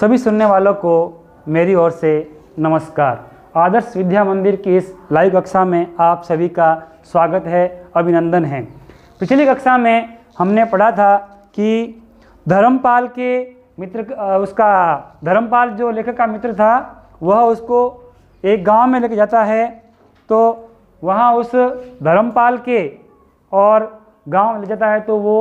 सभी सुनने वालों को मेरी ओर से नमस्कार। आदर्श विद्या मंदिर की इस लाइव कक्षा में आप सभी का स्वागत है, अभिनंदन है। पिछली कक्षा में हमने पढ़ा था कि धर्मपाल के मित्र धर्मपाल जो लेखक का मित्र था वह उसको एक गांव में लेके जाता है। तो वहाँ उस धर्मपाल के और गांव ले जाता है तो वो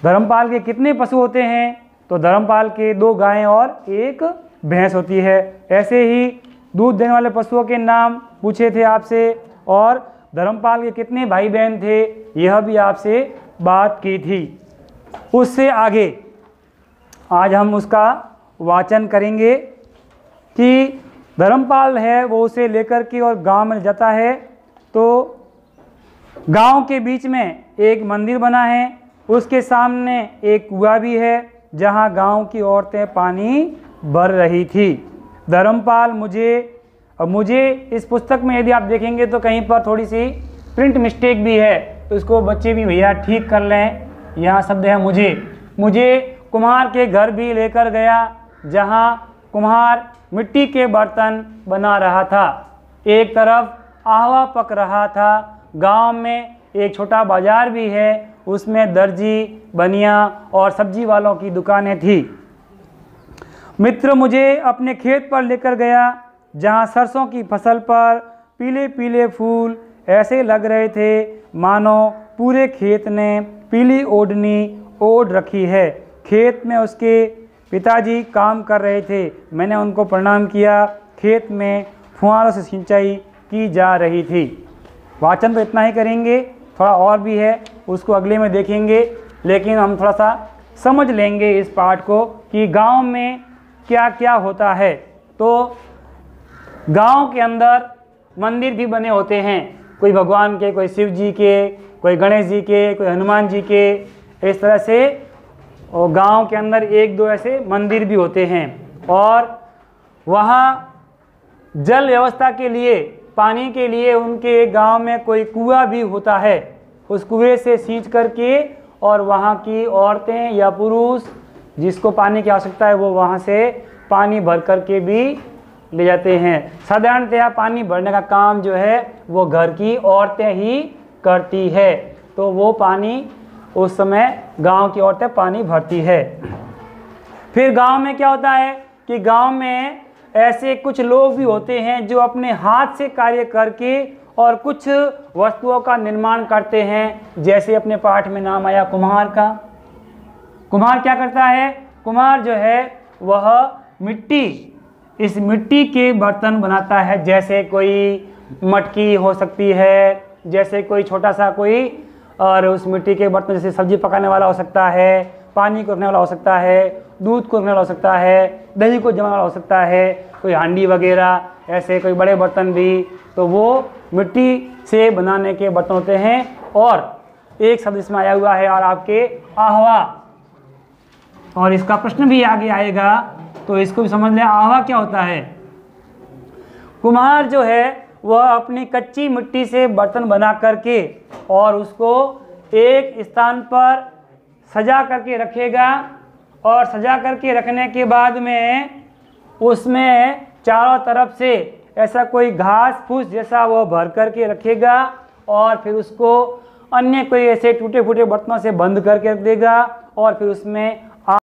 धर्मपाल के कितने पशु होते हैं, तो धर्मपाल के 2 गायें और 1 भैंस होती है। ऐसे ही दूध देने वाले पशुओं के नाम पूछे थे आपसे, और धर्मपाल के कितने भाई बहन थे यह भी आपसे बात की थी। उससे आगे आज हम उसका वाचन करेंगे कि धर्मपाल है वो उसे लेकर के और गांव में जाता है। तो गांव के बीच में एक मंदिर बना है, उसके सामने एक कुआं भी है जहां गांव की औरतें पानी भर रही थी। धर्मपाल मुझे इस पुस्तक में यदि आप देखेंगे तो कहीं पर थोड़ी सी प्रिंट मिस्टेक भी है, तो इसको बच्चे भी भैया ठीक कर लें। यहाँ शब्द है मुझे कुम्हार के घर भी लेकर गया जहाँ कुम्हार मिट्टी के बर्तन बना रहा था। एक तरफ आहवा पक रहा था। गांव में एक छोटा बाजार भी है, उसमें दर्जी, बनिया और सब्जी वालों की दुकानें थी। मित्र मुझे अपने खेत पर लेकर गया जहाँ सरसों की फसल पर पीले पीले फूल ऐसे लग रहे थे मानो पूरे खेत ने पीली ओढ़नी ओढ़ रखी है। खेत में उसके पिताजी काम कर रहे थे। मैंने उनको प्रणाम किया। खेत में फुहारों से सिंचाई की जा रही थी। वाचन तो इतना ही करेंगे, थोड़ा और भी है उसको अगले में देखेंगे, लेकिन हम थोड़ा सा समझ लेंगे इस पाठ को कि गांव में क्या क्या होता है। तो गांव के अंदर मंदिर भी बने होते हैं, कोई भगवान के, कोई शिव जी के, कोई गणेश जी के, कोई हनुमान जी के, इस तरह से। और गांव के अंदर 1-2 ऐसे मंदिर भी होते हैं। और वहाँ जल व्यवस्था के लिए, पानी के लिए उनके गांव में कोई कुआं भी होता है। उस कुएं से सींच करके और वहाँ की औरतें या पुरुष जिसको पानी की आवश्यकता है वो वहाँ से पानी भर करके भी ले जाते हैं। साधारणतया पानी भरने का काम जो है वो घर की औरतें ही करती है। तो वो पानी उस समय गांव की औरतें पानी भरती है। फिर गांव में क्या होता है कि गांव में ऐसे कुछ लोग भी होते हैं जो अपने हाथ से कार्य करके और कुछ वस्तुओं का निर्माण करते हैं। जैसे अपने पाठ में नाम आया कुम्हार का। कुम्हार क्या करता है? कुम्हार जो है वह इस मिट्टी के बर्तन बनाता है। जैसे कोई मटकी हो सकती है, जैसे कोई छोटा सा कोई, और उस मिट्टी के बर्तन जैसे सब्जी पकाने वाला हो सकता है, पानी को रखने वाला हो सकता है, दूध को रखने वाला हो सकता है, दही को जमाने वाला हो सकता है, कोई हांडी वगैरह, ऐसे कोई बड़े बर्तन भी। तो वो मिट्टी से बनाने के बर्तन होते हैं। और एक शब्द इसमें आया हुआ है और आपके आहवा, और इसका प्रश्न भी आगे आएगा तो इसको भी समझ लें। आहवा क्या होता है? कुम्हार जो है वह अपनी कच्ची मिट्टी से बर्तन बना करके और उसको एक स्थान पर सजा करके रखेगा, और सजा करके रखने के बाद में उसमें चारों तरफ से ऐसा कोई घास फूस जैसा वो भर करके रखेगा, और फिर उसको अन्य कोई ऐसे टूटे फूटे बर्तनों से बंद करके रख देगा, और फिर उसमें